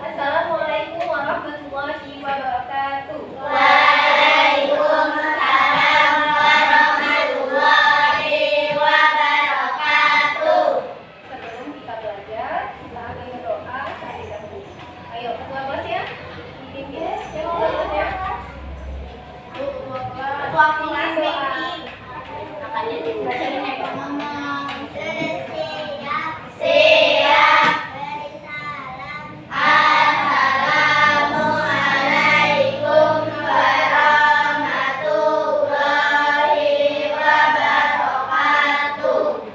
Assalamualaikum warahmatullahi wabarakatuh. Waalaikumsalam warahmatullahi wabarakatuh. Sebelum kita belajar, kita akan berdoa terlebih dahulu. Ayo, selamat ya. Pimpin ya, selamat ya. Ketua kelas teknik akan dibacain ya Mama. Siap. Beri salam. Assalamualaikum warahmatullahi wabarakatuh.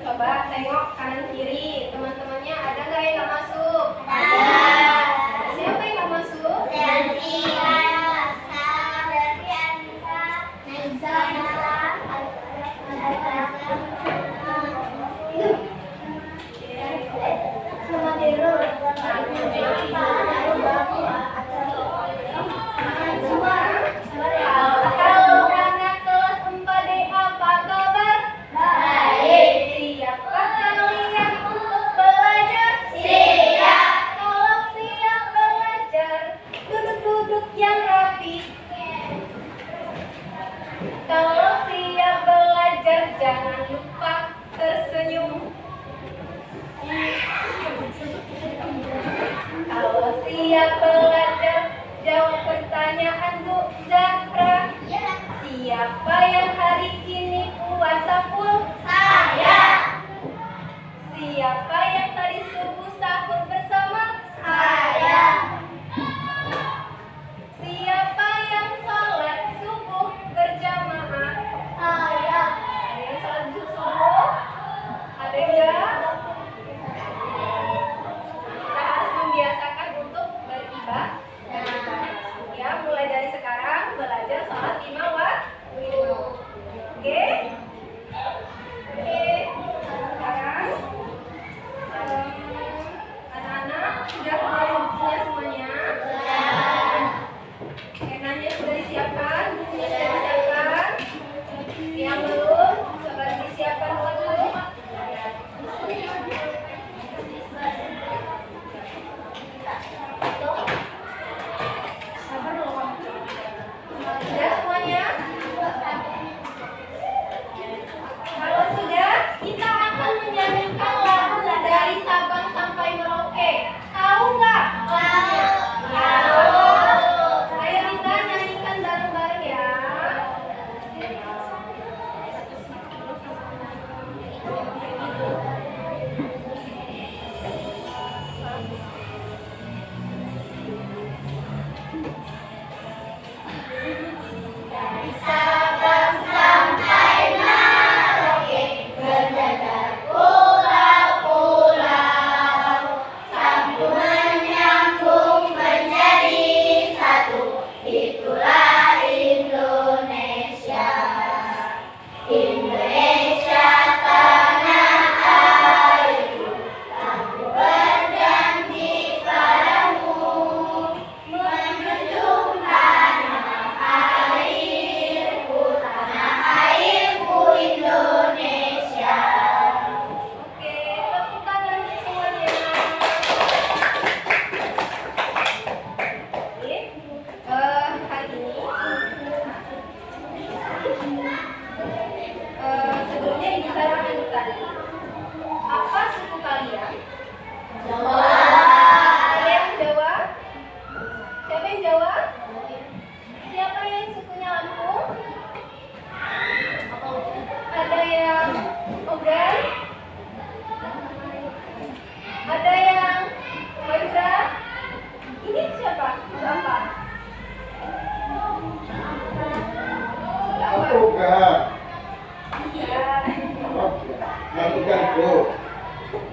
Coba tengok kanan kiri, teman-temannya ada nggak yang nggak masuk? Siapa yang nggak masuk? Kalau anak kelas 4D apa kabar? Siapkah kalian untuk belajar? Kalau siap belajar, duduk-duduk yang rapi. Kalau siap belajar, jangan lupa tersenyum. Kalau siap belajar, jawab pertanyaan Bu Zahra. Siapa yang hari ini puasa full? Saya. Siapa yang tadi subuh sahur bersama? Saya. Siapa yang sholat subuh berjamaah? Saya. Ada yang sholat subuh? Ada enggak? Kita harus membiasakan untuk beribadah. Ya, mulai dari sekarang belajar sholat 5 waktu. Oke? Oke. Sekarang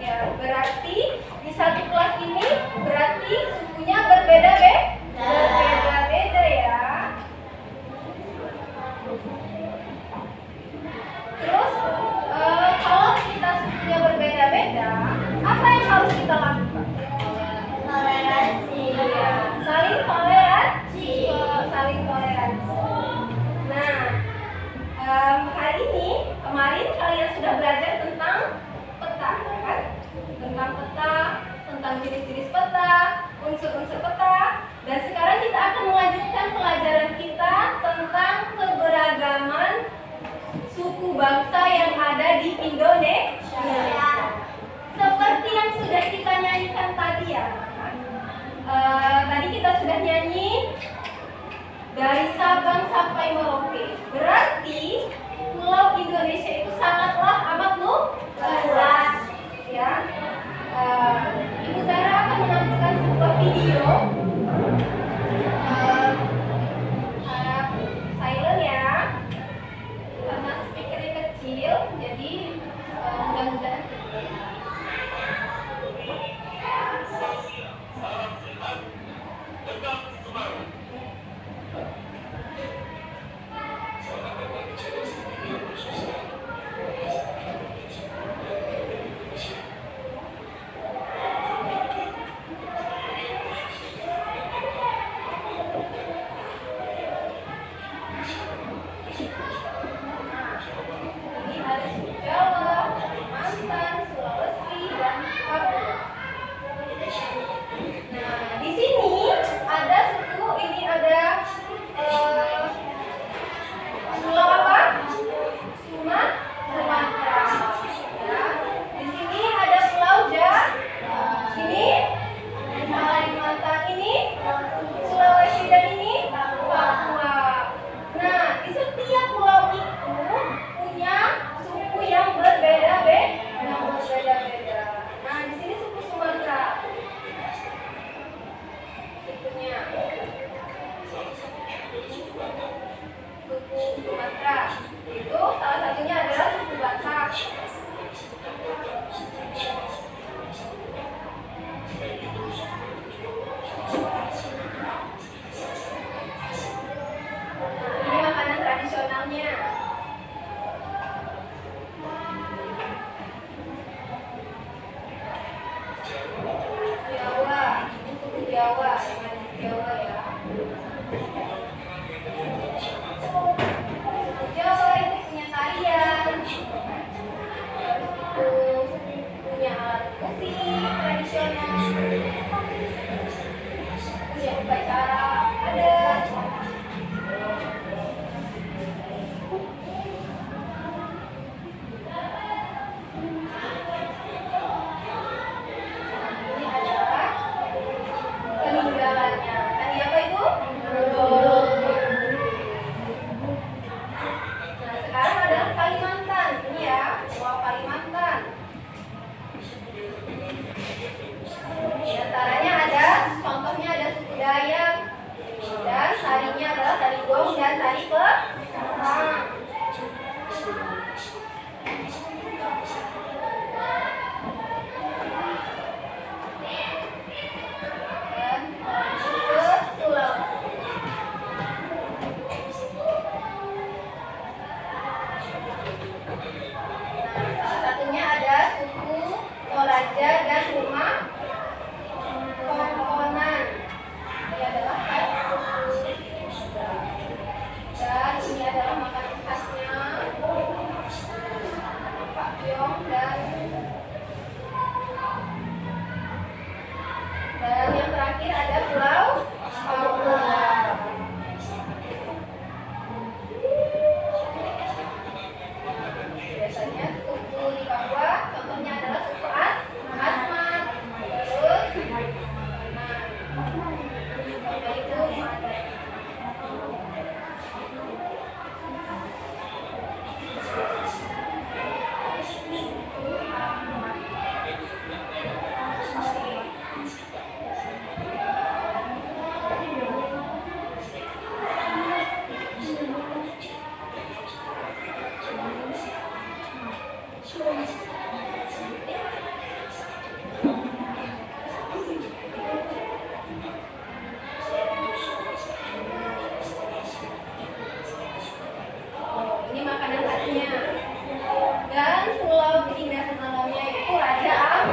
Ya, berarti di satu kelas ini berarti sukunya berbeda-beda ya. Terus kalau kita sukunya berbeda-beda, apa yang harus kita lakukan? Toleransi. Iya, saling toleransi. Saling toleransi. Nah, hari ini kemarin kalian sudah belajar tentang peta, kan? Tentang peta, tentang jenis-jenis peta, unsur-unsur peta.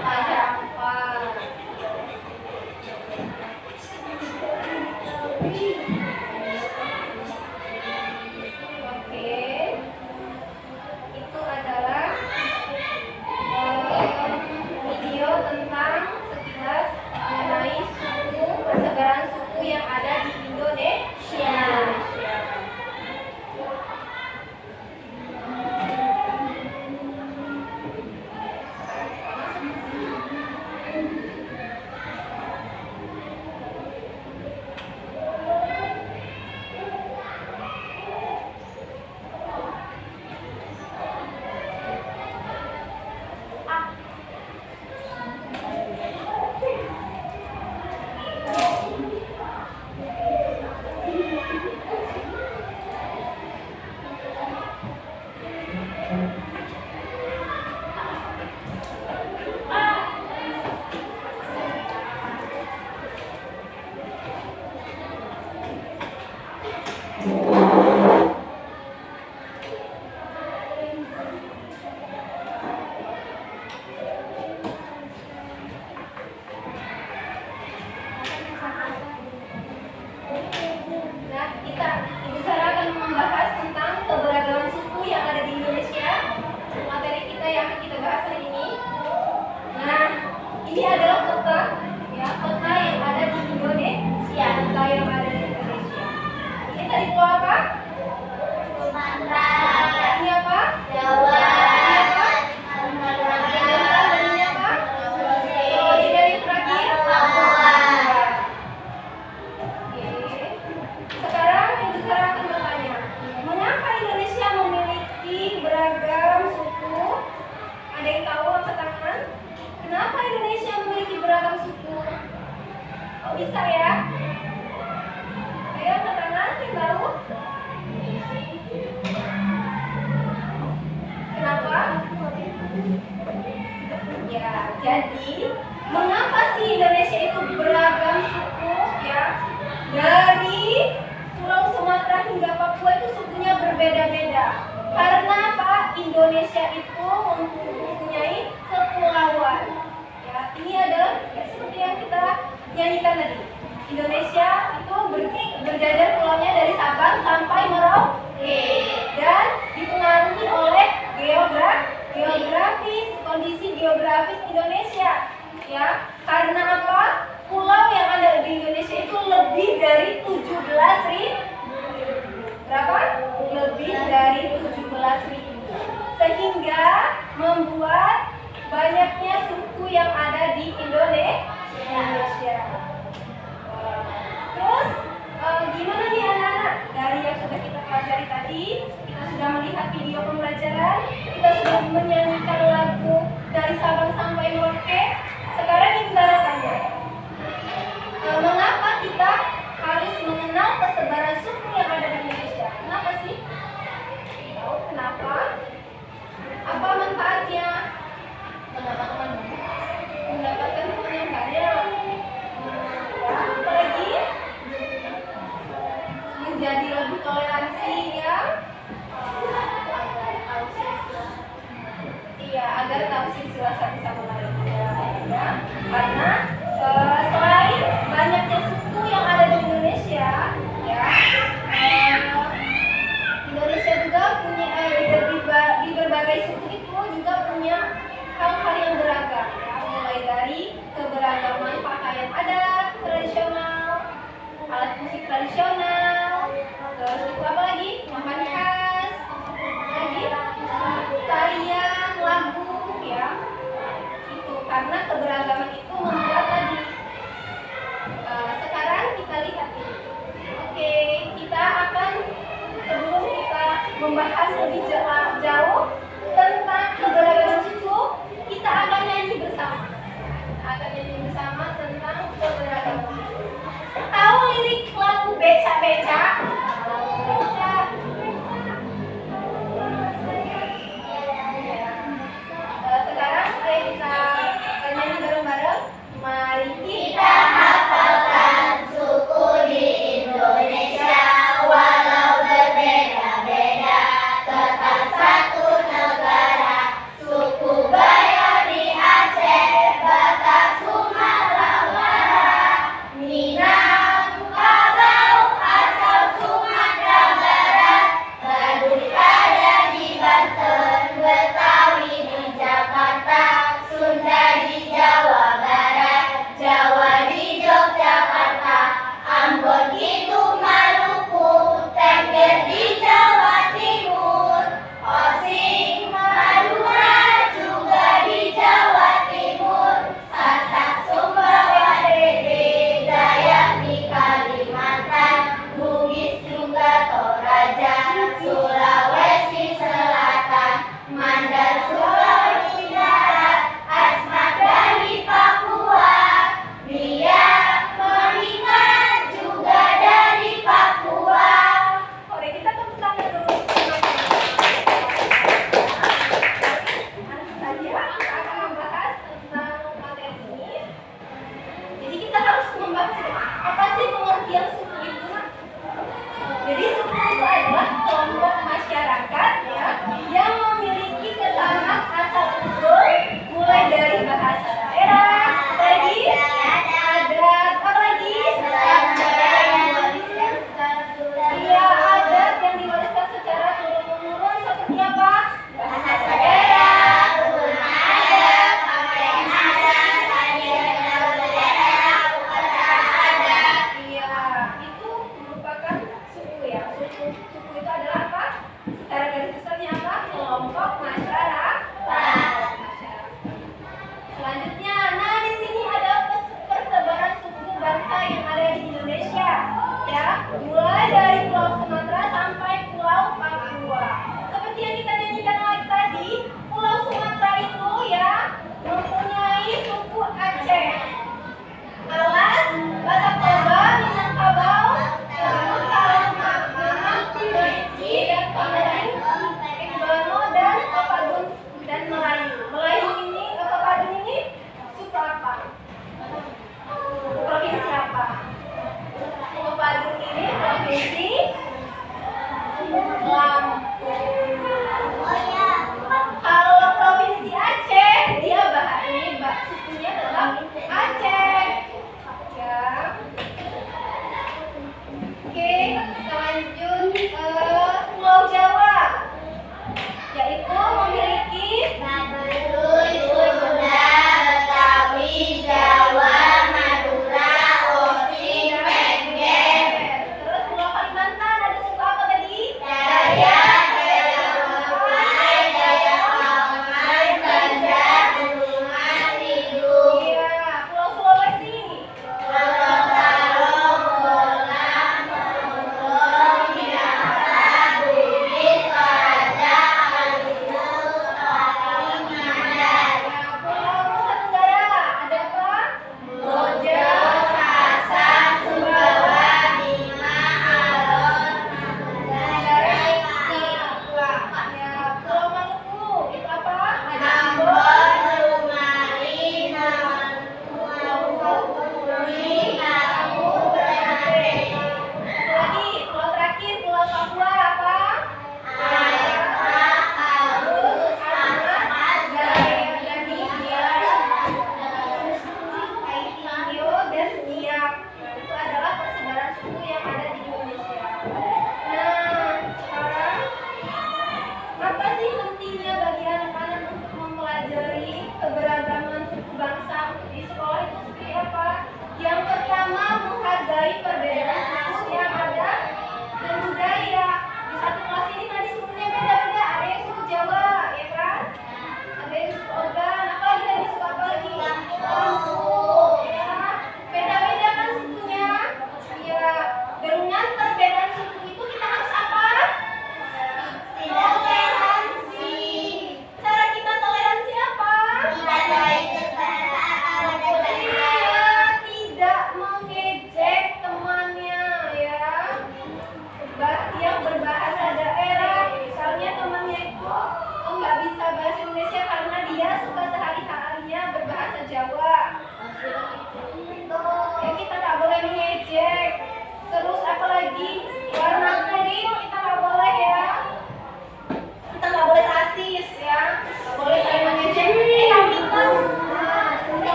Raja Ampat. Oke, itu adalah video tentang sekilas mengenai suku, persebaran suku yang ada di Indonesia. Nah, Ibu Sarah akan membahas tentang keberagaman suku yang ada di Indonesia. Materi kita yang akan kita bahas hari ini. Nah, ini adalah peta, ya, peta yang ada di Indonesia. Peta yang ada di Indonesia. Ini tadi pulau apa? Sumatera, Ini apa? Jawa, Ini apa? Dan ini apa? Sulawesi dan yang terakhir? Papua. Oke. Sekarang Ibu Sarah akan bertanya, mengapa Indonesia memiliki beragam suku? Ada yang tahu angkat tangan? Kenapa Indonesia memiliki beragam suku? Oh, bisa ya? Ayo angkat tangan, yang tahu? Kenapa? Ya, jadi mengapa sih Indonesia itu beragam suku, ya? Dari Pulau Sumatera hingga Papua itu sukunya berbeda-beda. Karena apa? Indonesia itu mempunyai kepulauan. Ya, ini adalah ya, seperti yang kita nyanyikan tadi. Indonesia itu berjajar pulaunya dari Sabang sampai Merauke dan dipengaruhi oleh geografis, kondisi geografis Indonesia. Ya, karena apa? Pulau yang ada di Indonesia itu lebih dari 17.000. Berapa? Lebih dari 17.000. Sehingga membuat banyaknya suku yang ada di Indonesia. Terus gimana nih anak-anak? Dari yang sudah kita pelajari tadi, kita sudah melihat video pembelajaran, kita sudah menyanyikan lagu dari Sabang sampai Merauke. Sekarang Ibu Sarah tanya, mengapa kita harus mengenal persebaran suku yang ada di Indonesia? Kenapa sih? Tahu kenapa? Apa manfaatnya? Mendapatkan teman yang banyak. Apalagi menjadi lebih toleransi, ya. Iya, agar tahu silsilah satu sama lain. Ya. Karena selain banyaknya suku yang ada di Indonesia, ya, Indonesia juga punya di berbagai suku itu juga punya hal-hal yang beragam, ya, mulai dari keberagaman pakaian adat tradisional, alat musik tradisional, terus itu apa lagi? Makan khas, lagi tarian, lagu, ya. Itu karena keberagaman itu membuat tadi. Sekarang kita lihat ini. Oke, kita akan sebelum kita membahas lebih jauh tentang keberagaman suku, kita akan nyanyi bersama. Tentang keberagaman suku. Tahu lirik lagu Beca-Beca? Sekarang ayo kita nyanyi bareng-bareng. Mari kita hafalkan suku di Indonesia, walau berbeda-beda, tetap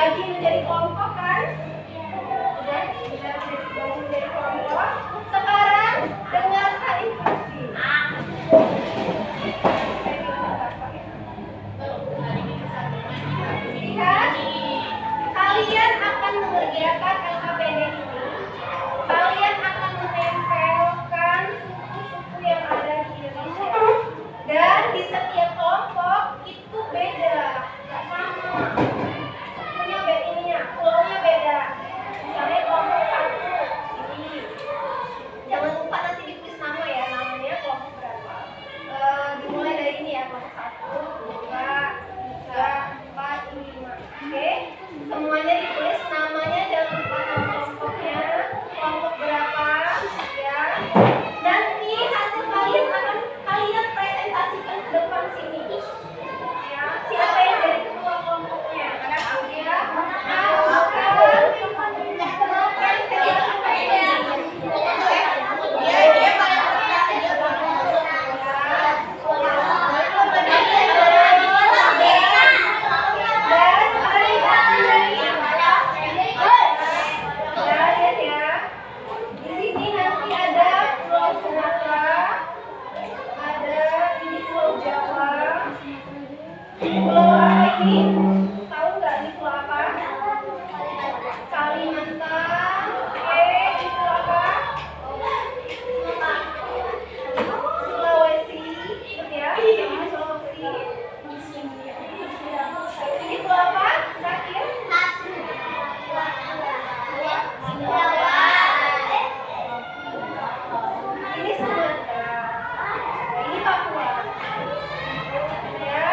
dibagi menjadi kelompok kan? Sudah dibagi menjadi kelompok. Sekarang dengarkan instruksi. Lihat, kalian akan mengerjakan LKPD ini. Kalian akan menempelkan suku-suku yang ada di Indonesia. Dan di setiap kelompok itu beda, nggak sama. Sukunya beda, ininya, pulaunya beda. Misalnya kelompok 1 ini. Jangan lupa nanti ditulis nama ya, namanya kelompok berapa. Dimulai dari ini ya, kelompok 1, 2, 3, 4, 5. Oke, semuanya ditulis namanya, jangan lupa nama kelompoknya, kelompok berapa, ya. Nanti hasil kalian akan kalian presentasikan ke depan sini. Ya, siapa yang jadi ketua kelompoknya? Ya, pulau apa ini? Tahu nggak ini pulau apa? Kalimantan. Oke, ini pulau apa? Sulawesi. Ya, ini Sulawesi. Ini pulau apa? Terakhir. Ini Sumatera. Ini Papua. Ya,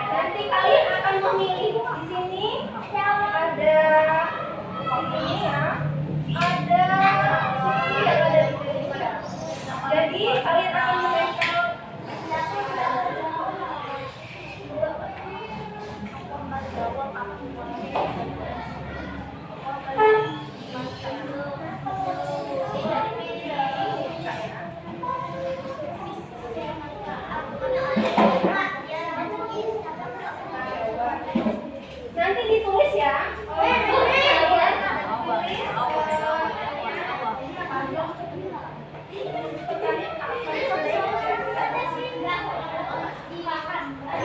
nanti kalian akan memilih di sini ada ini ya, ada suku yang ada di Indonesia. Jadi kalian akan menempel nanti ditulis ya.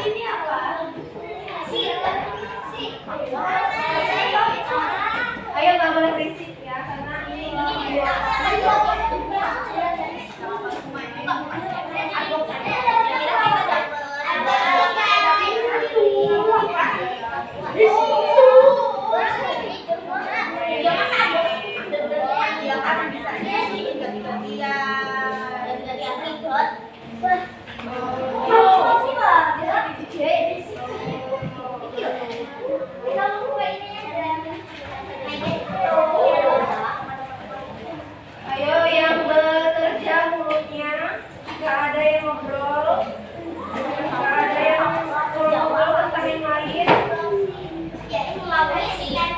Ini apa? Ayo nggak boleh berisik ya, karena ini ayo yang bekerja mulutnya, nggak ada yang ngobrol, nggak ada yang ngobrol tentang yang lain. Ada, lihat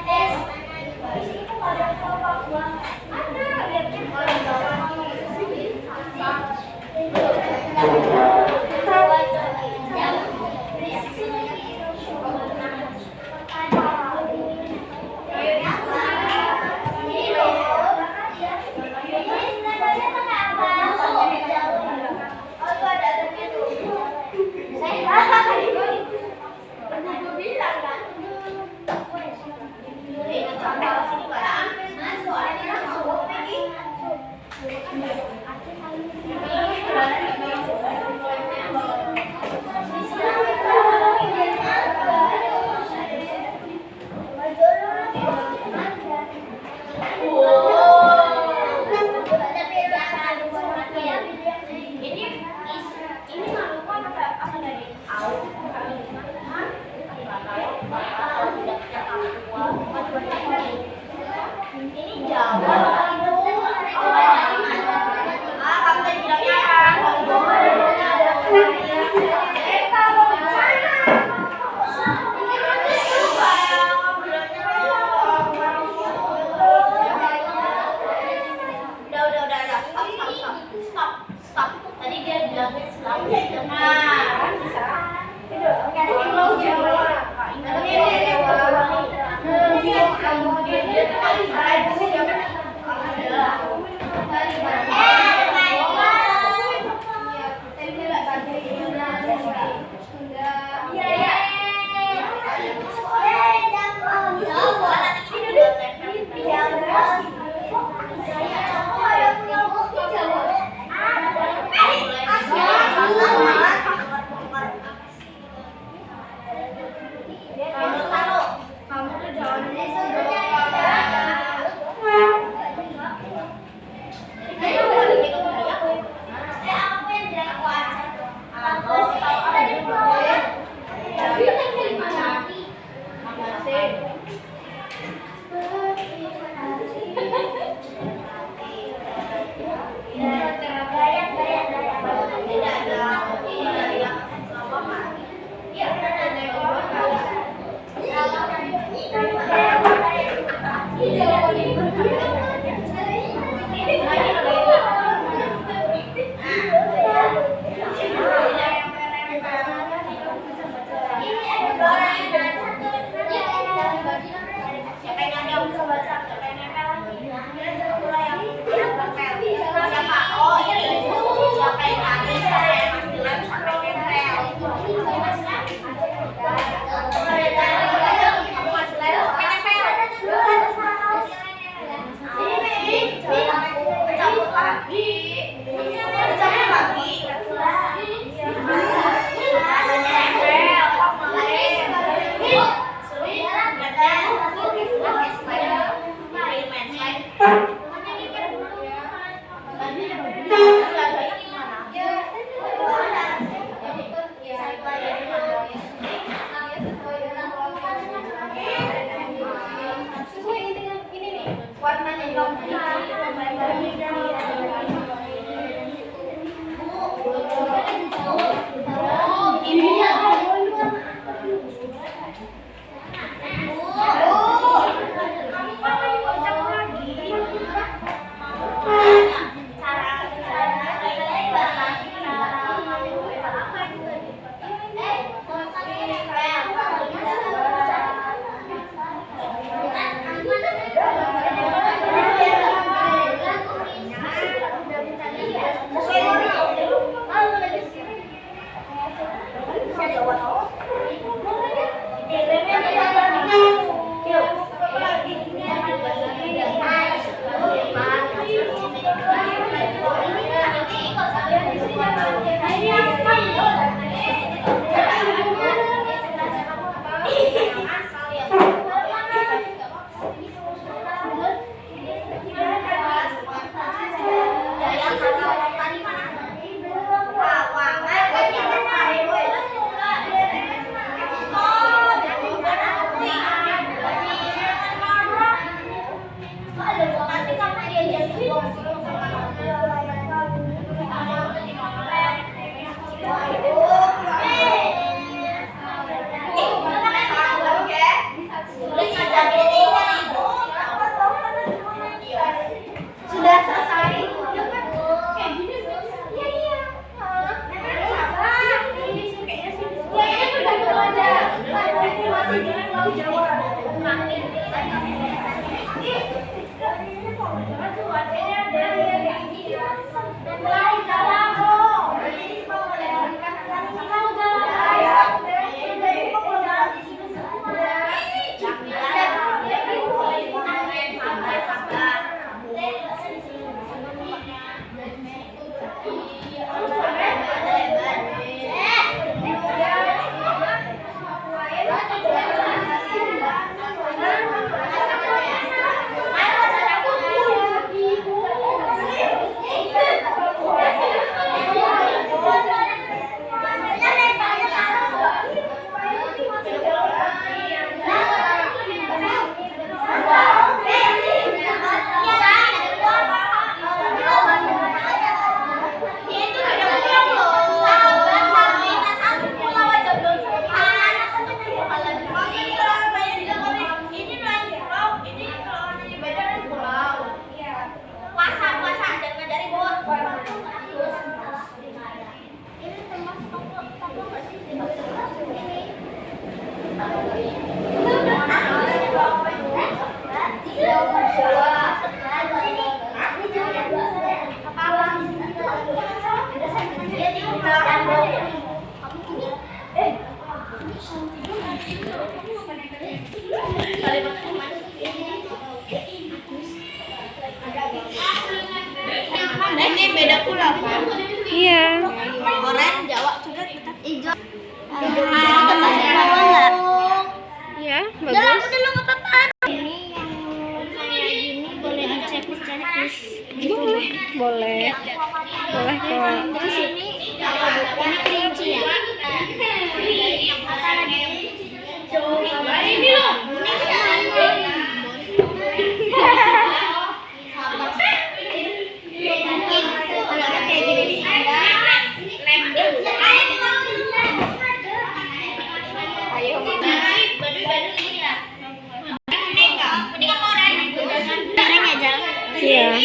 boleh. Boleh kok. Terus ini kelinci ya. Apa lagi? Ini loh. Kalau kayak gini ada ayo Iya.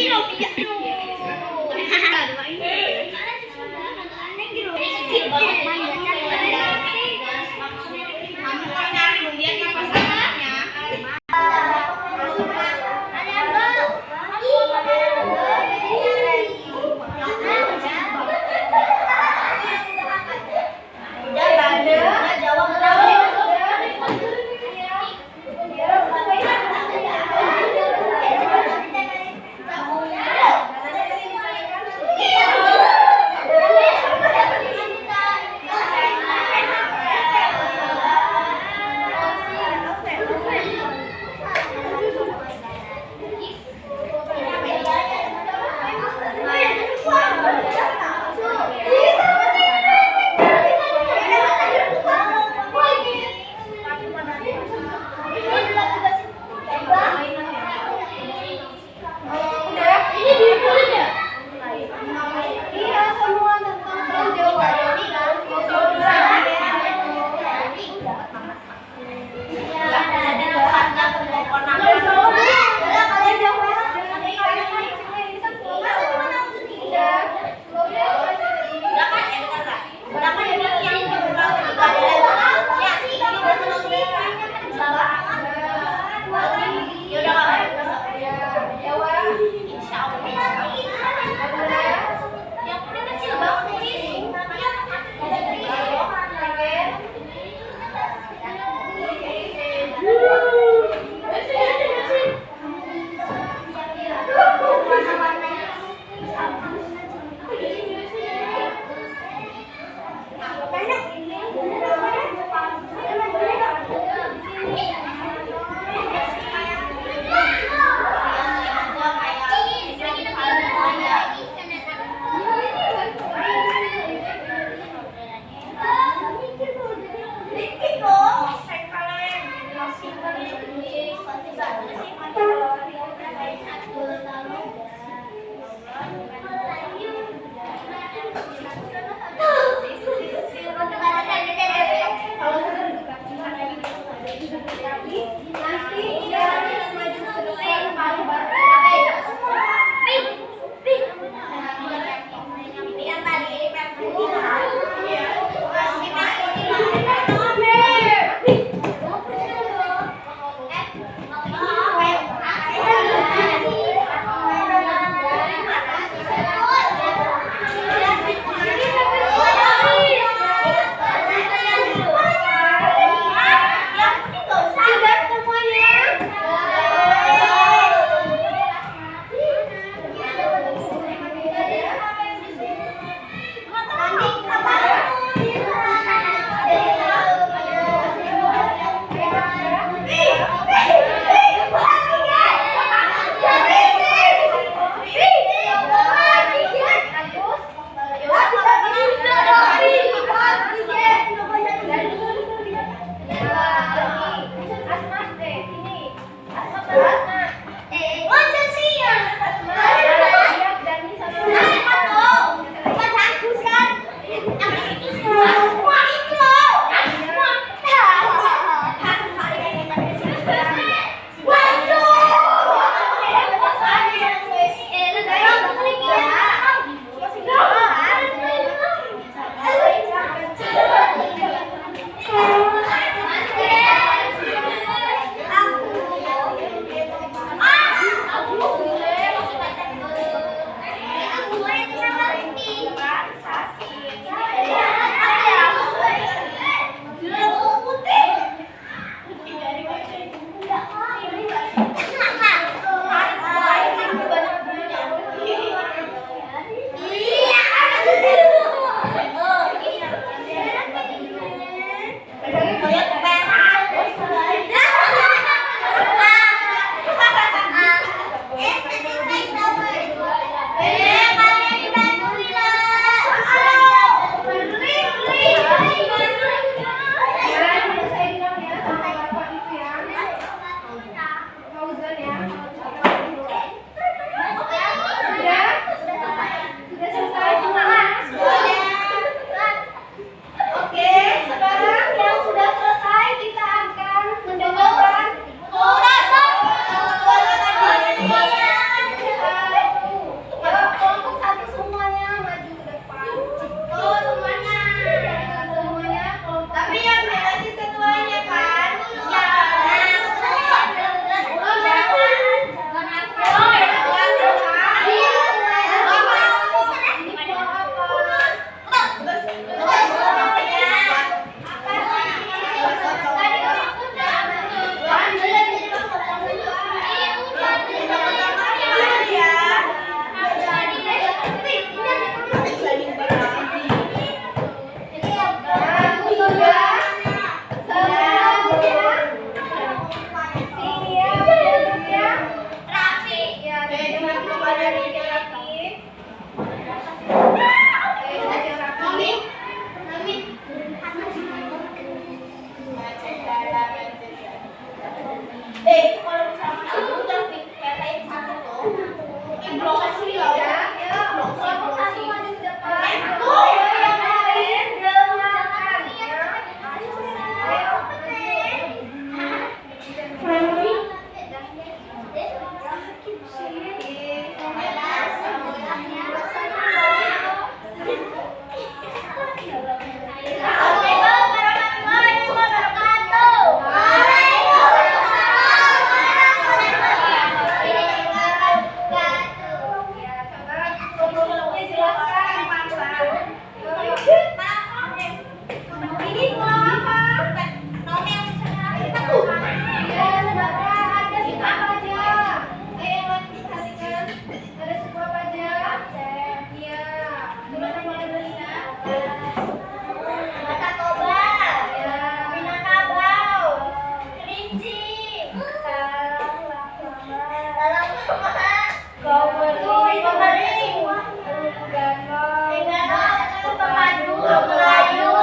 Fauzan ya. Sudah? Sudah selesai semua? Oke, sekarang yang sudah selesai kita akan mendengarkan kelompok satu semuanya maju ke depan. Semuanya kelompok. Tapi yang jelasin ketuanya kan? Ya. Kalau misalnya aku udah petain satu tuh, implosasi loh. Kelompok satu maju ke depan. Tuh, Yang lain dengarkan ya. Ayo.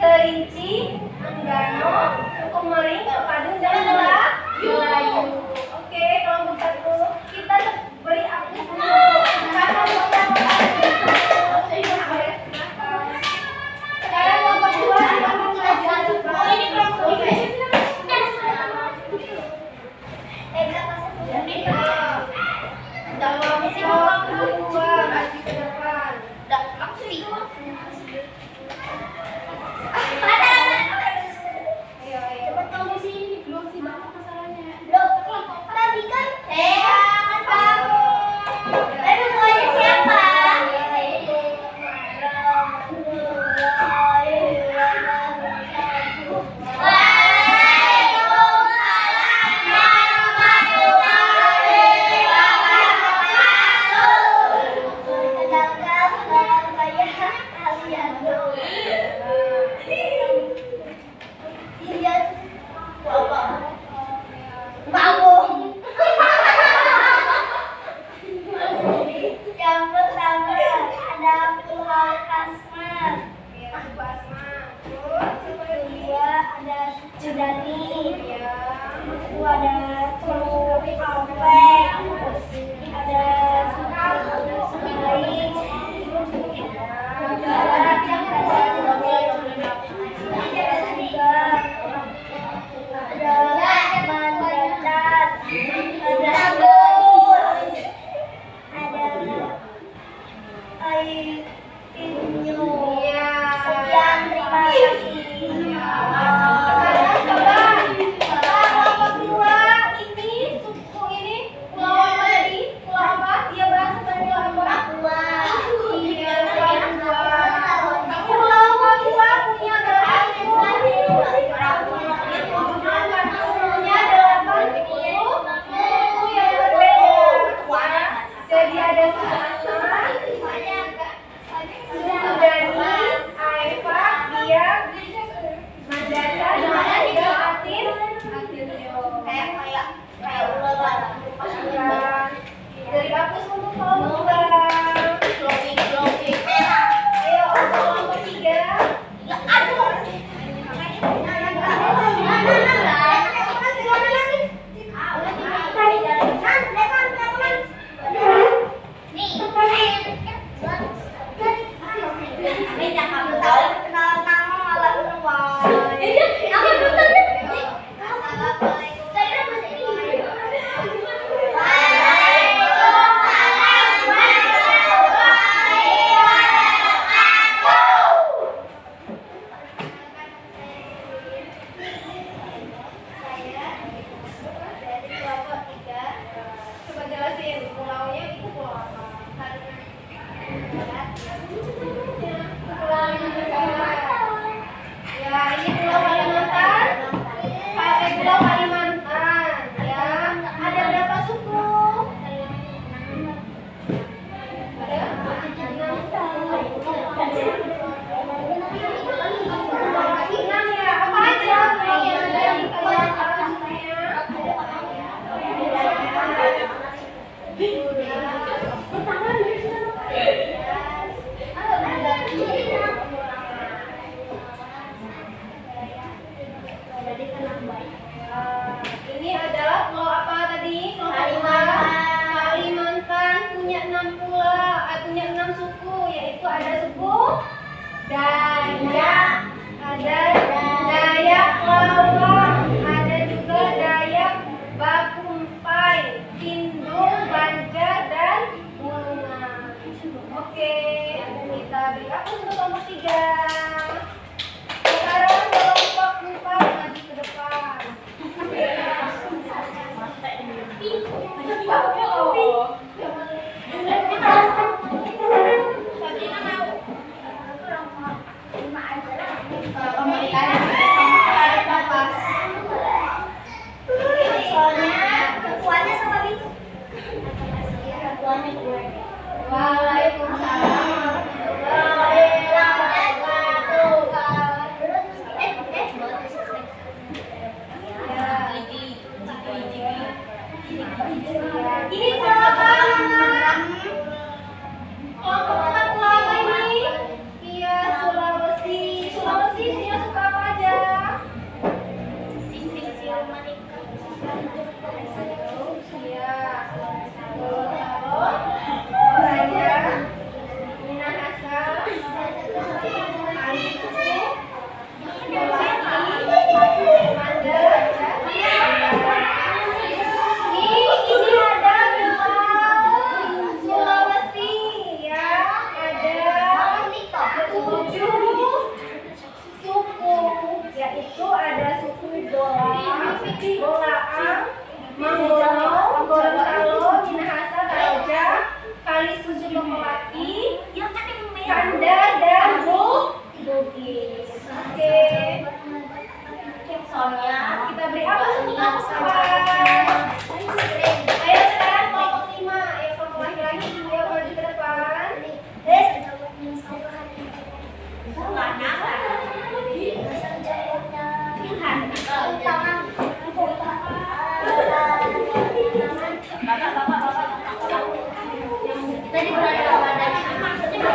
Kerinci, Enggano, Kemering, Terpadu, dan Melayu. Oke, kelompok satu kita beri aktif dulu. Karena sekarang kelompok dua kita mau belajar. Oh, ini kelompok dua. Kelompok dua maju ke depan. Ayo, cepat kamu sini. komunikasi tarik nafas. Soalnya ketuanya sama itu. Ketuanya gue. Waalaikumsalam. Ini apa? Kelompok apa ini? Iya, Sulawesi. Sulawesi dia suka apa aja? Sisi Manika. Iya. Raja, Minahasa, Alisu, ini ada Sulawesi ya, ada 7 suku, yaitu ada suku Bolang, Bolaang, Manggolo, Gorontalo, Minahasa, Toraja, Kalisuju, Lokolaki, Kanda, dan Bugis. Oke. Soalnya Kita beri apa untuk kawan? Ayo sekarang kelompok 5. Ayo kelompok laki-laki dia maju ke depan. Tadi berada Ramadan, maksudnya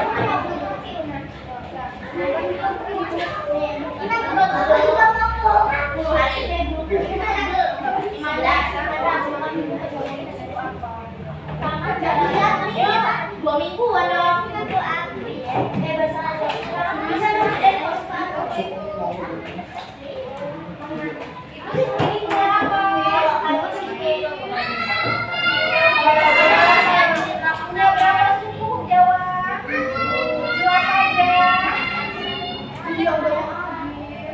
dua mingguan dong. Punya berapa suku Jawa? 7 apa aja? Iya udah habis.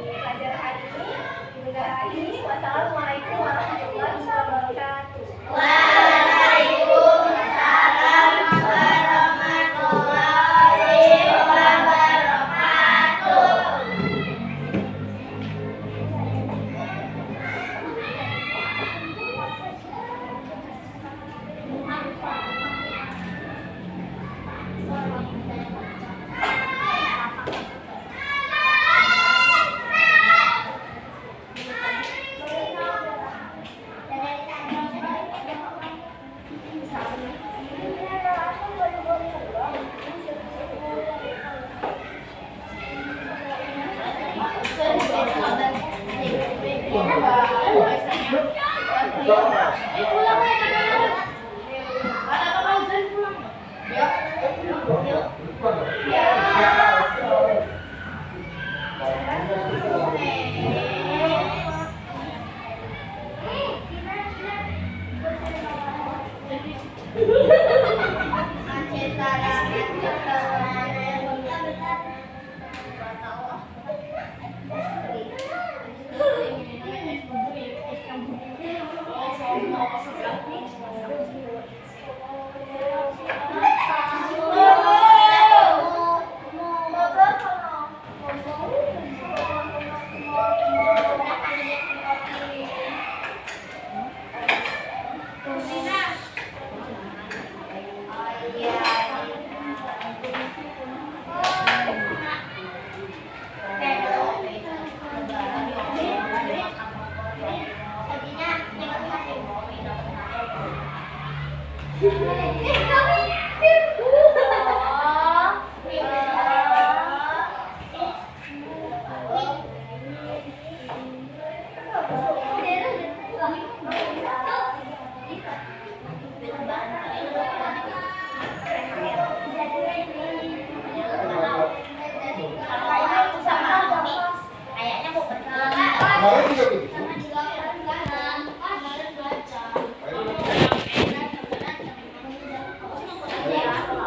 pelajaran hari ini, di negara hari ini. Wassalamualaikum warahmatullahi wabarakatuh. Waalaikumsalam warahmatullahi wabarakatuh. Kemarin juga begitu.